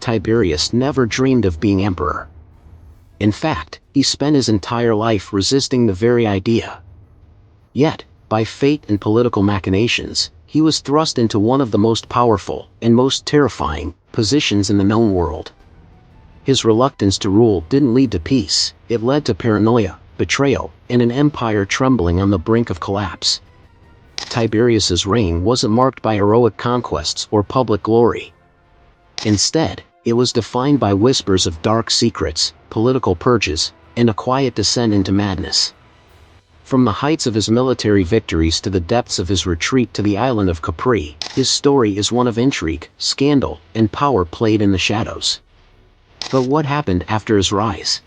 Tiberius never dreamed of being emperor. In fact, he spent his entire life resisting the very idea. Yet, by fate and political machinations, he was thrust into one of the most powerful and most terrifying positions in the known world. His reluctance to rule didn't lead to peace, it led to paranoia, betrayal, and an empire trembling on the brink of collapse. Tiberius's reign wasn't marked by heroic conquests or public glory. Instead, it was defined by whispers of dark secrets, political purges, and a quiet descent into madness. From the heights of his military victories to the depths of his retreat to the island of Capri, his story is one of intrigue, scandal, and power played in the shadows. But what happened after his rise?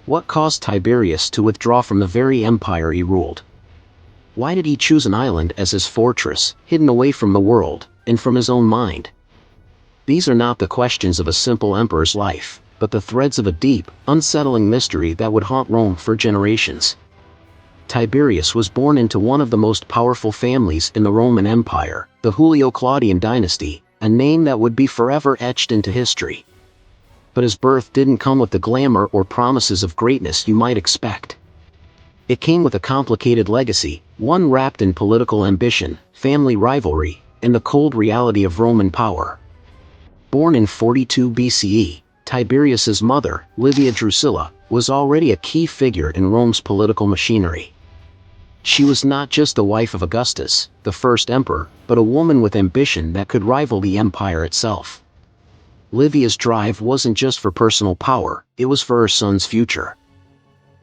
What caused Tiberius to withdraw from the very empire he ruled? Why did he choose an island as his fortress, hidden away from the world, and from his own mind? These are not the questions of a simple emperor's life, but the threads of a deep, unsettling mystery that would haunt Rome for generations. Tiberius was born into one of the most powerful families in the Roman Empire, the Julio-Claudian dynasty, a name that would be forever etched into history. But his birth didn't come with the glamour or promises of greatness you might expect. It came with a complicated legacy, one wrapped in political ambition, family rivalry, and the cold reality of Roman power. Born in 42 BCE, Tiberius's mother, Livia Drusilla, was already a key figure in Rome's political machinery. She was not just the wife of Augustus, the first emperor, but a woman with ambition that could rival the empire itself. Livia's drive wasn't just for personal power, it was for her son's future.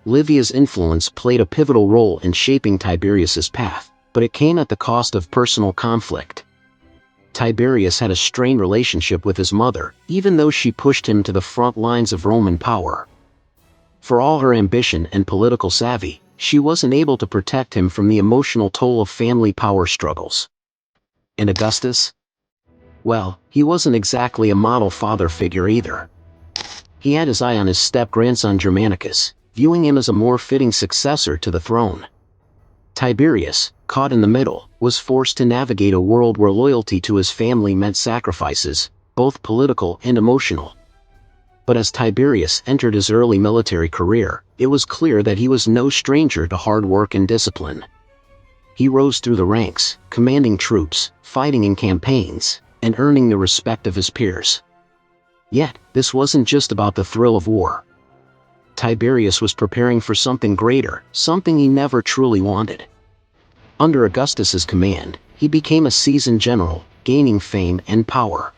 Livia's influence played a pivotal role in shaping Tiberius's path, but it came at the cost of personal conflict. Tiberius had a strained relationship with his mother, even though she pushed him to the front lines of Roman power. For all her ambition and political savvy, she wasn't able to protect him from the emotional toll of family power struggles. And Augustus? Well, he wasn't exactly a model father figure either. He had his eye on his step-grandson Germanicus, viewing him as a more fitting successor to the throne. Tiberius, caught in the middle, was forced to navigate a world where loyalty to his family meant sacrifices, both political and emotional. But as Tiberius entered his early military career, it was clear that he was no stranger to hard work and discipline. He rose through the ranks, commanding troops, fighting in campaigns, and earning the respect of his peers. Yet, this wasn't just about the thrill of war. Tiberius was preparing for something greater, something he never truly wanted. Under Augustus's command, he became a seasoned general, gaining fame and power.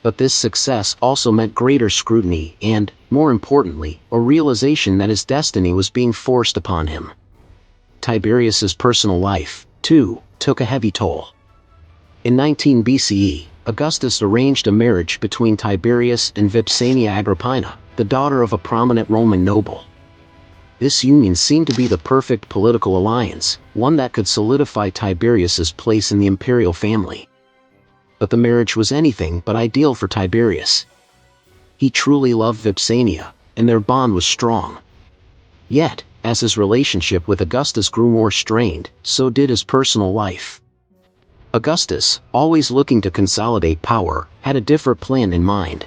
But this success also meant greater scrutiny and, more importantly, a realization that his destiny was being forced upon him. Tiberius's personal life, too, took a heavy toll. In 19 BCE, Augustus arranged a marriage between Tiberius and Vipsania Agrippina, the daughter of a prominent Roman noble. This union seemed to be the perfect political alliance, one that could solidify Tiberius's place in the imperial family. But the marriage was anything but ideal for Tiberius. He truly loved Vipsania, and their bond was strong. Yet, as his relationship with Augustus grew more strained, so did his personal life. Augustus, always looking to consolidate power, had a different plan in mind.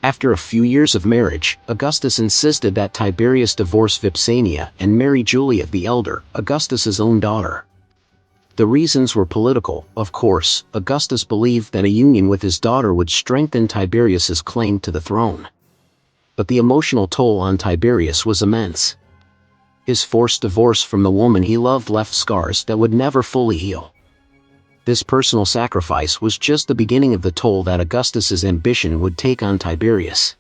After a few years of marriage, Augustus insisted that Tiberius divorce Vipsania and marry Julia the elder, Augustus's own daughter. The reasons were political, of course. Augustus believed that a union with his daughter would strengthen Tiberius's claim to the throne. But the emotional toll on Tiberius was immense. His forced divorce from the woman he loved left scars that would never fully heal. This personal sacrifice was just the beginning of the toll that Augustus's ambition would take on Tiberius.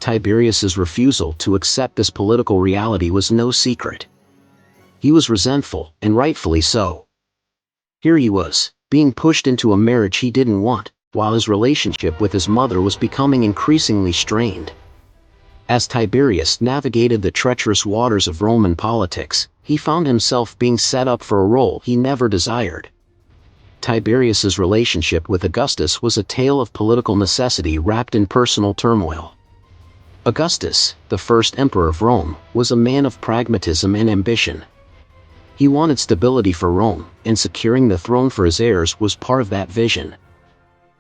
Tiberius's refusal to accept this political reality was no secret. He was resentful, and rightfully so. Here he was, being pushed into a marriage he didn't want, while his relationship with his mother was becoming increasingly strained. As Tiberius navigated the treacherous waters of Roman politics, he found himself being set up for a role he never desired. Tiberius's relationship with Augustus was a tale of political necessity wrapped in personal turmoil. Augustus, the first emperor of Rome, was a man of pragmatism and ambition. He wanted stability for Rome, and securing the throne for his heirs was part of that vision.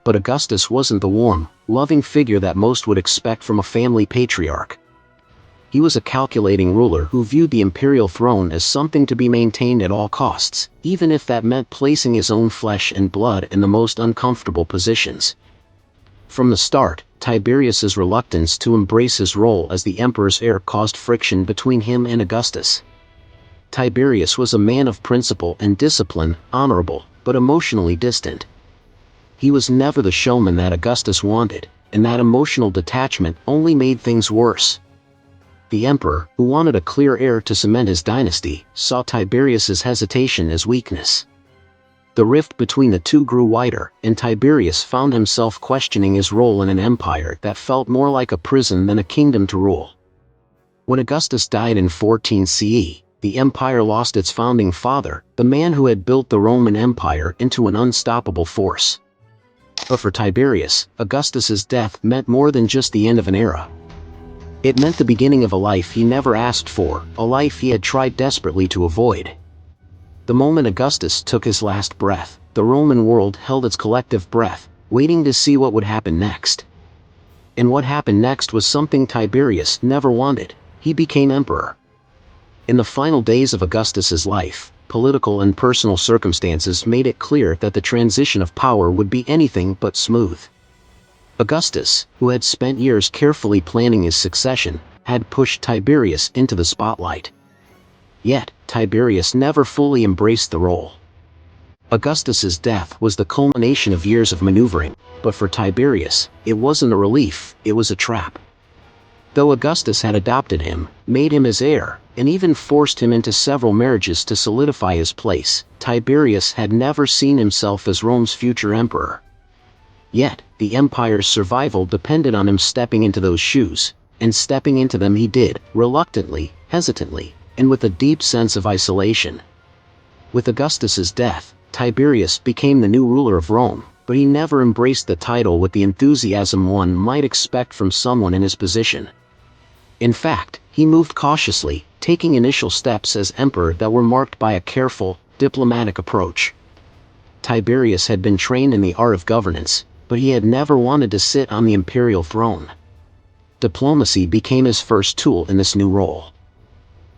But Augustus wasn't the warm, loving figure that most would expect from a family patriarch. He was a calculating ruler who viewed the imperial throne as something to be maintained at all costs, even if that meant placing his own flesh and blood in the most uncomfortable positions. From the start, Tiberius's reluctance to embrace his role as the emperor's heir caused friction between him and Augustus. Tiberius was a man of principle and discipline, honorable, but emotionally distant. He was never the showman that Augustus wanted, and that emotional detachment only made things worse. The emperor, who wanted a clear heir to cement his dynasty, saw Tiberius's hesitation as weakness. The rift between the two grew wider, and Tiberius found himself questioning his role in an empire that felt more like a prison than a kingdom to rule. When Augustus died in 14 CE, the empire lost its founding father, the man who had built the Roman Empire into an unstoppable force. But for Tiberius, Augustus's death meant more than just the end of an era. It meant the beginning of a life he never asked for, a life he had tried desperately to avoid. The moment Augustus took his last breath, the Roman world held its collective breath, waiting to see what would happen next. And what happened next was something Tiberius never wanted. He became emperor. In the final days of Augustus's life, political and personal circumstances made it clear that the transition of power would be anything but smooth. Augustus, who had spent years carefully planning his succession, had pushed Tiberius into the spotlight. Yet, Tiberius never fully embraced the role. Augustus's death was the culmination of years of maneuvering, but for Tiberius, it wasn't a relief, it was a trap. Though Augustus had adopted him, made him his heir, and even forced him into several marriages to solidify his place, Tiberius had never seen himself as Rome's future emperor. Yet, the empire's survival depended on him stepping into those shoes, and stepping into them he did, reluctantly, hesitantly, and with a deep sense of isolation. With Augustus's death, Tiberius became the new ruler of Rome, but he never embraced the title with the enthusiasm one might expect from someone in his position. In fact, he moved cautiously, taking initial steps as emperor that were marked by a careful, diplomatic approach. Tiberius had been trained in the art of governance, but he had never wanted to sit on the imperial throne. Diplomacy became his first tool in this new role.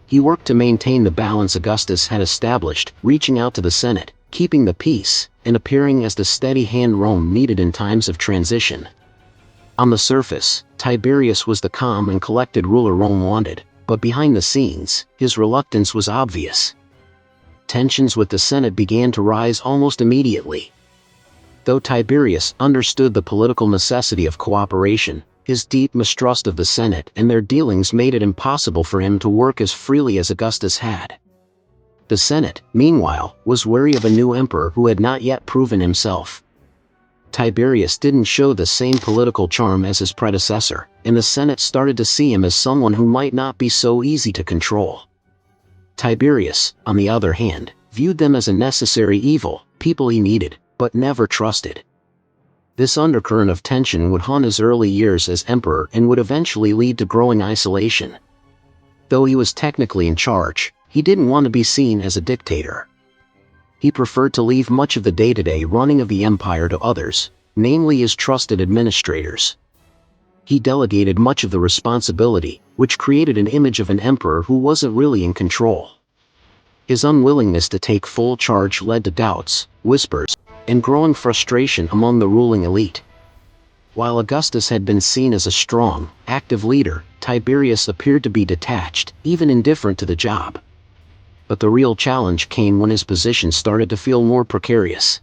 He worked to maintain the balance Augustus had established, reaching out to the Senate, keeping the peace, and appearing as the steady hand Rome needed in times of transition. On the surface, Tiberius was the calm and collected ruler Rome wanted, but behind the scenes, his reluctance was obvious. Tensions with the Senate began to rise almost immediately. Though Tiberius understood the political necessity of cooperation, his deep mistrust of the Senate and their dealings made it impossible for him to work as freely as Augustus had. The Senate, meanwhile, was wary of a new emperor who had not yet proven himself. Tiberius didn't show the same political charm as his predecessor, and the Senate started to see him as someone who might not be so easy to control. Tiberius, on the other hand, viewed them as a necessary evil, people he needed, but never trusted. This undercurrent of tension would haunt his early years as emperor and would eventually lead to growing isolation. Though he was technically in charge, he didn't want to be seen as a dictator. He preferred to leave much of the day-to-day running of the empire to others, namely his trusted administrators. He delegated much of the responsibility, which created an image of an emperor who wasn't really in control. His unwillingness to take full charge led to doubts, whispers, and growing frustration among the ruling elite. While Augustus had been seen as a strong, active leader, Tiberius appeared to be detached, even indifferent to the job. But the real challenge came when his position started to feel more precarious.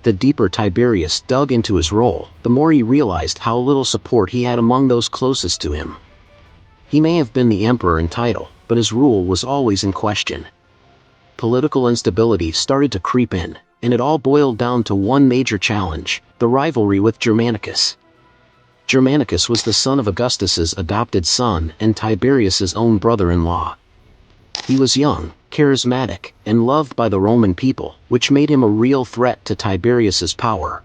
The deeper Tiberius dug into his role, the more he realized how little support he had among those closest to him. He may have been the emperor in title, but his rule was always in question. Political instability started to creep in, and it all boiled down to one major challenge: the rivalry with Germanicus. Germanicus was the son of Augustus's adopted son and Tiberius's own brother-in-law. He was young, charismatic, and loved by the Roman people, which made him a real threat to Tiberius's power.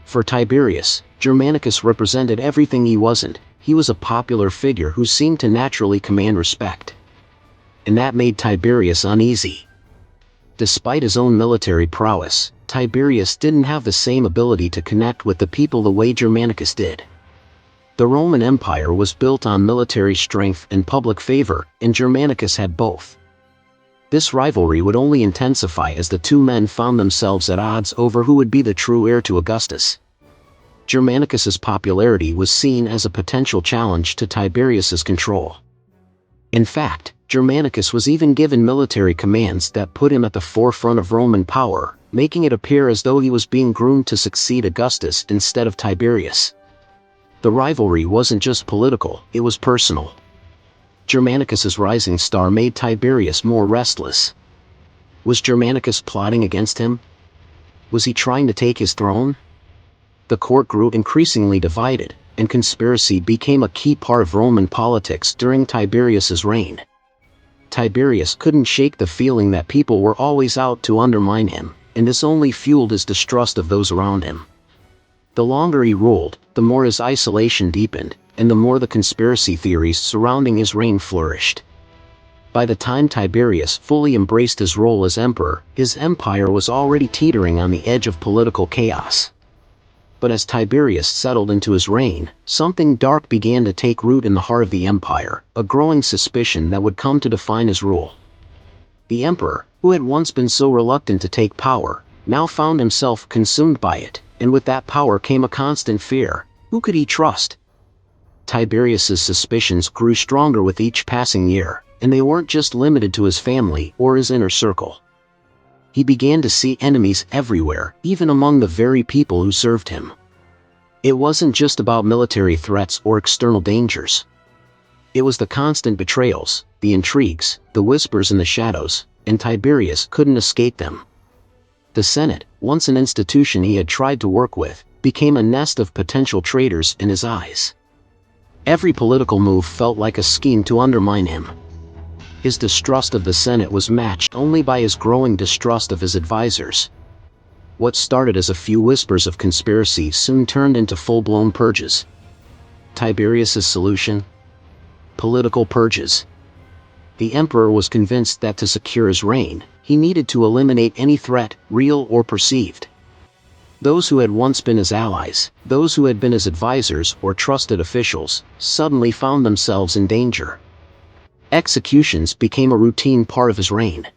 For Tiberius, Germanicus represented everything he wasn't. He was a popular figure who seemed to naturally command respect. And that made Tiberius uneasy. Despite his own military prowess, Tiberius didn't have the same ability to connect with the people the way Germanicus did. The Roman Empire was built on military strength and public favor, and Germanicus had both. This rivalry would only intensify as the two men found themselves at odds over who would be the true heir to Augustus. Germanicus's popularity was seen as a potential challenge to Tiberius's control. In fact, Germanicus was even given military commands that put him at the forefront of Roman power, making it appear as though he was being groomed to succeed Augustus instead of Tiberius. The rivalry wasn't just political, it was personal. Germanicus's rising star made Tiberius more restless. Was Germanicus plotting against him? Was he trying to take his throne? The court grew increasingly divided, and conspiracy became a key part of Roman politics during Tiberius's reign. Tiberius couldn't shake the feeling that people were always out to undermine him, and this only fueled his distrust of those around him. The longer he ruled, the more his isolation deepened, and the more the conspiracy theories surrounding his reign flourished. By the time Tiberius fully embraced his role as emperor, his empire was already teetering on the edge of political chaos. But as Tiberius settled into his reign, something dark began to take root in the heart of the empire, a growing suspicion that would come to define his rule. The emperor, who had once been so reluctant to take power, now found himself consumed by it, and with that power came a constant fear. Who could he trust? Tiberius's suspicions grew stronger with each passing year, and they weren't just limited to his family or his inner circle. He began to see enemies everywhere, even among the very people who served him. It wasn't just about military threats or external dangers. It was the constant betrayals, the intrigues, the whispers in the shadows, and Tiberius couldn't escape them. The Senate, once an institution he had tried to work with, became a nest of potential traitors in his eyes. Every political move felt like a scheme to undermine him. His distrust of the Senate was matched only by his growing distrust of his advisors. What started as a few whispers of conspiracy soon turned into full-blown purges. Tiberius's solution? Political purges. The emperor was convinced that to secure his reign, he needed to eliminate any threat, real or perceived. Those who had once been his allies, those who had been his advisors or trusted officials, suddenly found themselves in danger. Executions became a routine part of his reign.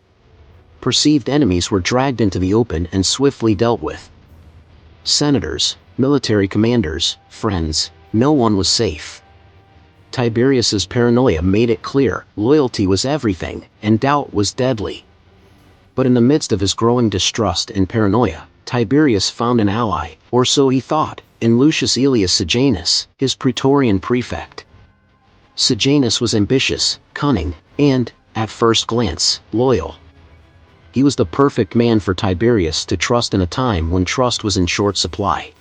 Perceived enemies were dragged into the open and swiftly dealt with. Senators, military commanders, friends, no one was safe. Tiberius's paranoia made it clear loyalty was everything, and doubt was deadly. But in the midst of his growing distrust and paranoia, Tiberius found an ally, or so he thought, in Lucius Aelius Sejanus, his praetorian prefect. Sejanus was ambitious, cunning, and, at first glance, loyal. He was the perfect man for Tiberius to trust in a time when trust was in short supply.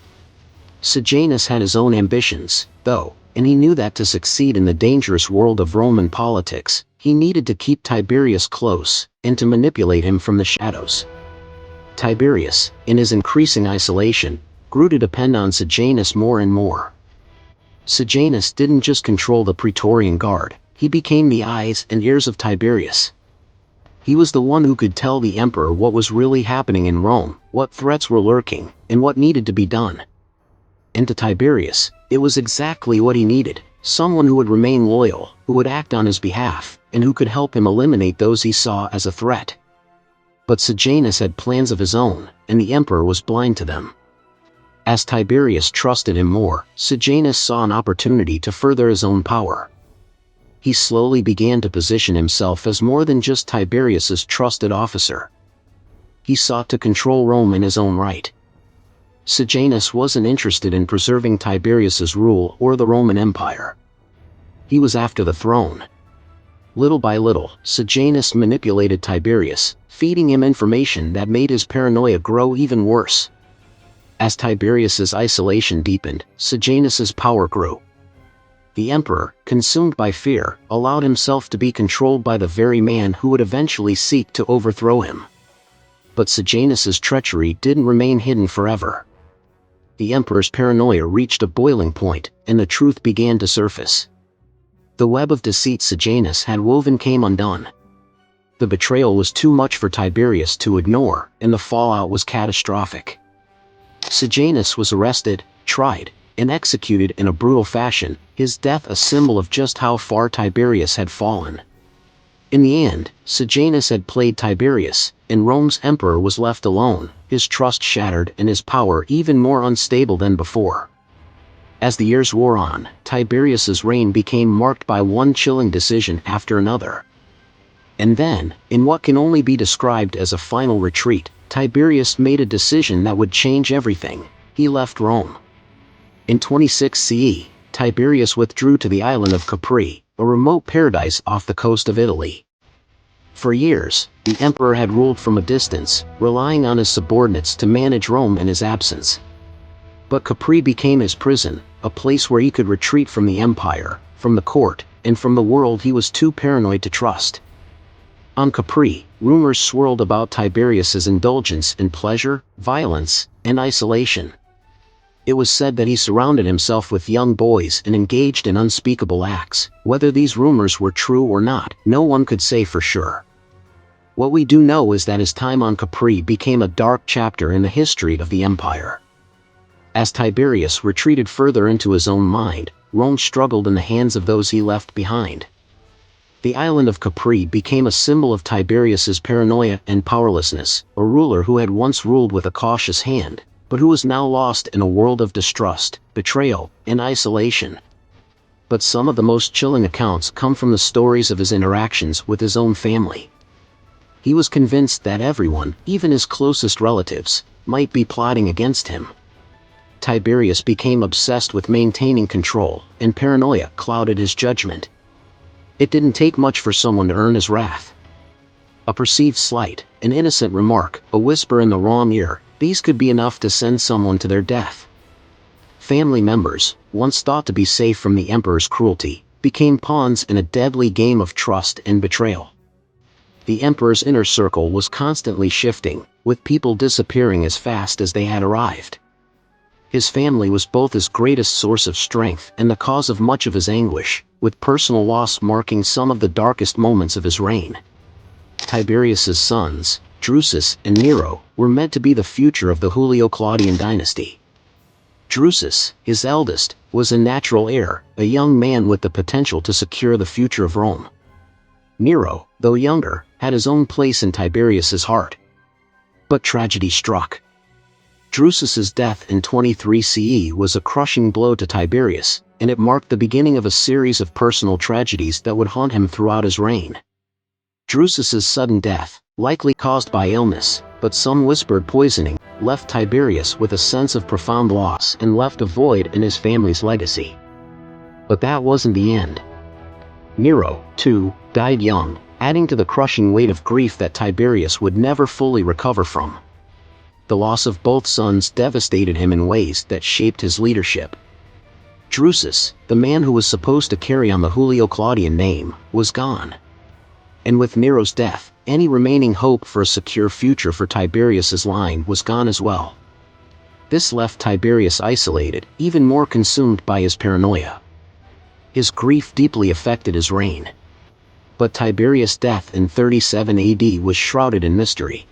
Sejanus had his own ambitions, though, and he knew that to succeed in the dangerous world of Roman politics, he needed to keep Tiberius close, and to manipulate him from the shadows. Tiberius, in his increasing isolation, grew to depend on Sejanus more and more. Sejanus didn't just control the Praetorian Guard, he became the eyes and ears of Tiberius. He was the one who could tell the emperor what was really happening in Rome, what threats were lurking, and what needed to be done. And to Tiberius, it was exactly what he needed, someone who would remain loyal, who would act on his behalf, and who could help him eliminate those he saw as a threat. But Sejanus had plans of his own, and the emperor was blind to them. As Tiberius trusted him more, Sejanus saw an opportunity to further his own power. He slowly began to position himself as more than just Tiberius's trusted officer. He sought to control Rome in his own right. Sejanus wasn't interested in preserving Tiberius's rule or the Roman Empire. He was after the throne. Little by little, Sejanus manipulated Tiberius, feeding him information that made his paranoia grow even worse. As Tiberius's isolation deepened, Sejanus's power grew. The emperor, consumed by fear, allowed himself to be controlled by the very man who would eventually seek to overthrow him. But Sejanus's treachery didn't remain hidden forever. The emperor's paranoia reached a boiling point, and the truth began to surface. The web of deceit Sejanus had woven came undone. The betrayal was too much for Tiberius to ignore, and the fallout was catastrophic. Sejanus was arrested, tried, and executed in a brutal fashion, his death a symbol of just how far Tiberius had fallen. In the end, Sejanus had played Tiberius, and Rome's emperor was left alone, his trust shattered and his power even more unstable than before. As the years wore on, Tiberius's reign became marked by one chilling decision after another. And then, in what can only be described as a final retreat, Tiberius made a decision that would change everything. He left Rome. In 26 CE, Tiberius withdrew to the island of Capri, a remote paradise off the coast of Italy. For years, the emperor had ruled from a distance, relying on his subordinates to manage Rome in his absence. But Capri became his prison, a place where he could retreat from the empire, from the court, and from the world he was too paranoid to trust. On Capri, rumors swirled about Tiberius's indulgence in pleasure, violence, and isolation. It was said that he surrounded himself with young boys and engaged in unspeakable acts. Whether these rumors were true or not, no one could say for sure. What we do know is that his time on Capri became a dark chapter in the history of the empire. As Tiberius retreated further into his own mind, Rome struggled in the hands of those he left behind. The island of Capri became a symbol of Tiberius's paranoia and powerlessness, a ruler who had once ruled with a cautious hand, but who was now lost in a world of distrust, betrayal, and isolation. But some of the most chilling accounts come from the stories of his interactions with his own family. He was convinced that everyone, even his closest relatives, might be plotting against him. Tiberius became obsessed with maintaining control, and paranoia clouded his judgment. It didn't take much for someone to earn his wrath. A perceived slight, an innocent remark, a whisper in the wrong ear, these could be enough to send someone to their death. Family members, once thought to be safe from the emperor's cruelty, became pawns in a deadly game of trust and betrayal. The emperor's inner circle was constantly shifting, with people disappearing as fast as they had arrived. His family was both his greatest source of strength and the cause of much of his anguish, with personal loss marking some of the darkest moments of his reign. Tiberius's sons, Drusus and Nero, were meant to be the future of the Julio-Claudian dynasty. Drusus, his eldest, was a natural heir, a young man with the potential to secure the future of Rome. Nero, though younger, had his own place in Tiberius's heart. But tragedy struck. Drusus's death in 23 CE was a crushing blow to Tiberius, and it marked the beginning of a series of personal tragedies that would haunt him throughout his reign. Drusus's sudden death, likely caused by illness, but some whispered poisoning, left Tiberius with a sense of profound loss and left a void in his family's legacy. But that wasn't the end. Nero, too, died young, adding to the crushing weight of grief that Tiberius would never fully recover from. The loss of both sons devastated him in ways that shaped his leadership. Drusus, the man who was supposed to carry on the Julio-Claudian name, was gone. And with Nero's death, any remaining hope for a secure future for Tiberius's line was gone as well. This left Tiberius isolated, even more consumed by his paranoia. His grief deeply affected his reign. But Tiberius' death in 37 AD was shrouded in mystery.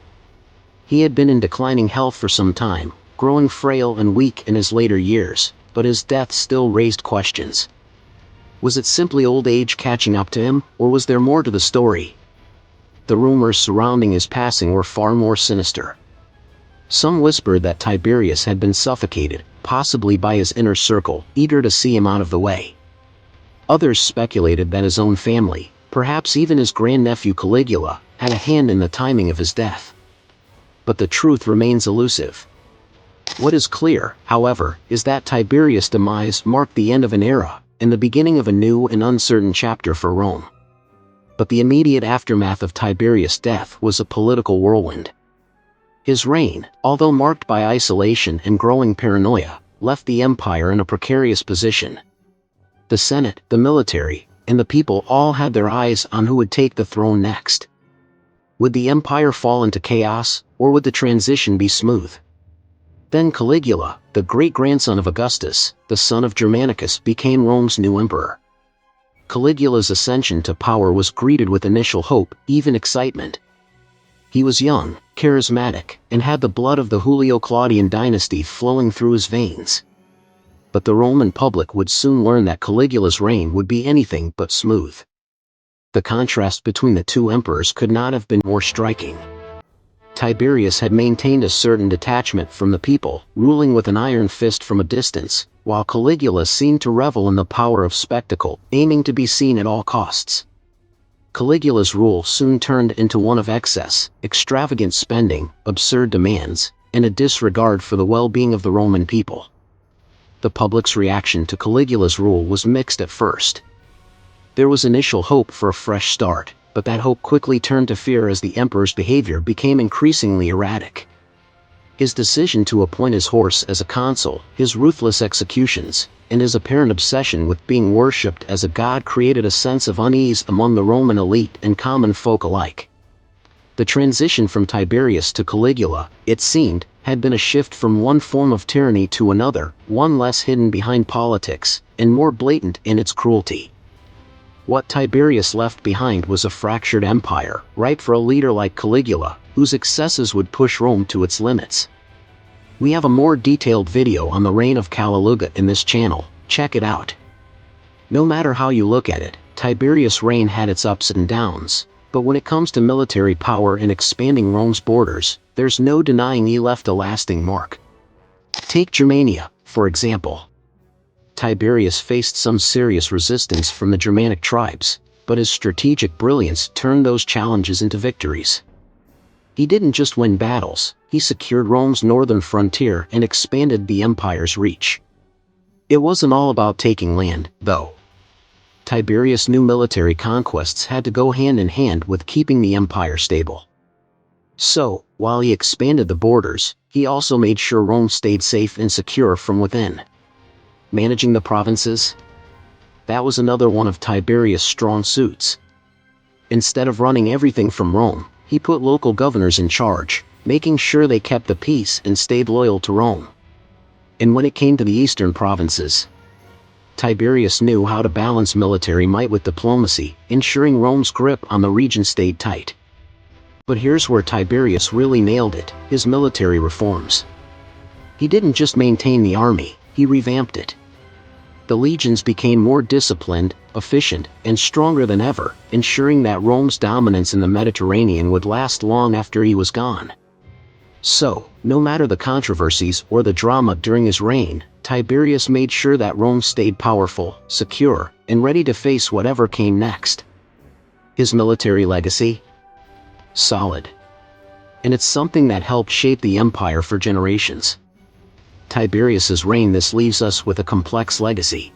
He had been in declining health for some time, growing frail and weak in his later years, but his death still raised questions. Was it simply old age catching up to him, or was there more to the story? The rumors surrounding his passing were far more sinister. Some whispered that Tiberius had been suffocated, possibly by his inner circle, eager to see him out of the way. Others speculated that his own family, perhaps even his grandnephew Caligula, had a hand in the timing of his death. But the truth remains elusive. What is clear, however, is that Tiberius' demise marked the end of an era, and the beginning of a new and uncertain chapter for Rome. But the immediate aftermath of Tiberius' death was a political whirlwind. His reign, although marked by isolation and growing paranoia, left the empire in a precarious position. The Senate, the military, and the people all had their eyes on who would take the throne next. Would the empire fall into chaos, or would the transition be smooth? Then Caligula, the great-grandson of Augustus, the son of Germanicus, became Rome's new emperor. Caligula's ascension to power was greeted with initial hope, even excitement. He was young, charismatic, and had the blood of the Julio-Claudian dynasty flowing through his veins. But the Roman public would soon learn that Caligula's reign would be anything but smooth. The contrast between the two emperors could not have been more striking. Tiberius had maintained a certain detachment from the people, ruling with an iron fist from a distance, while Caligula seemed to revel in the power of spectacle, aiming to be seen at all costs. Caligula's rule soon turned into one of excess, extravagant spending, absurd demands, and a disregard for the well-being of the Roman people. The public's reaction to Caligula's rule was mixed at first. There was initial hope for a fresh start, but that hope quickly turned to fear as the emperor's behavior became increasingly erratic. His decision to appoint his horse as a consul, his ruthless executions, and his apparent obsession with being worshipped as a god created a sense of unease among the Roman elite and common folk alike. The transition from Tiberius to Caligula, it seemed, had been a shift from one form of tyranny to another, one less hidden behind politics, and more blatant in its cruelty. What Tiberius left behind was a fractured empire, ripe for a leader like Caligula, whose excesses would push Rome to its limits. We have a more detailed video on the reign of Caligula in this channel, check it out. No matter how you look at it, Tiberius' reign had its ups and downs, but when it comes to military power and expanding Rome's borders, there's no denying he left a lasting mark. Take Germania, for example. Tiberius faced some serious resistance from the Germanic tribes, but his strategic brilliance turned those challenges into victories. He didn't just win battles, he secured Rome's northern frontier and expanded the empire's reach. It wasn't all about taking land, though. Tiberius' new military conquests had to go hand in hand with keeping the empire stable. So, while he expanded the borders, he also made sure Rome stayed safe and secure from within. Managing the provinces? That was another one of Tiberius' strong suits. Instead of running everything from Rome, he put local governors in charge, making sure they kept the peace and stayed loyal to Rome. And when it came to the eastern provinces, Tiberius knew how to balance military might with diplomacy, ensuring Rome's grip on the region stayed tight. But here's where Tiberius really nailed it, his military reforms. He didn't just maintain the army, he revamped it. The legions became more disciplined, efficient, and stronger than ever, ensuring that Rome's dominance in the Mediterranean would last long after he was gone. So, no matter the controversies or the drama during his reign, Tiberius made sure that Rome stayed powerful, secure, and ready to face whatever came next. His military legacy? Solid. And it's something that helped shape the empire for generations. Tiberius's reign this leaves us with a complex legacy.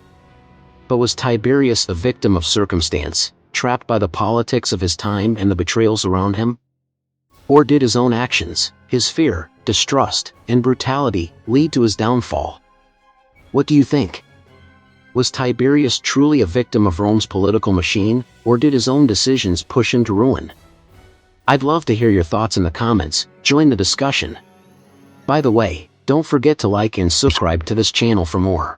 But was Tiberius a victim of circumstance, trapped by the politics of his time and the betrayals around him? Or did his own actions, his fear, distrust, and brutality lead to his downfall? What do you think? Was Tiberius truly a victim of Rome's political machine, or did his own decisions push him to ruin? I'd love to hear your thoughts in the comments, join the discussion. By the way, don't forget to like and subscribe to this channel for more.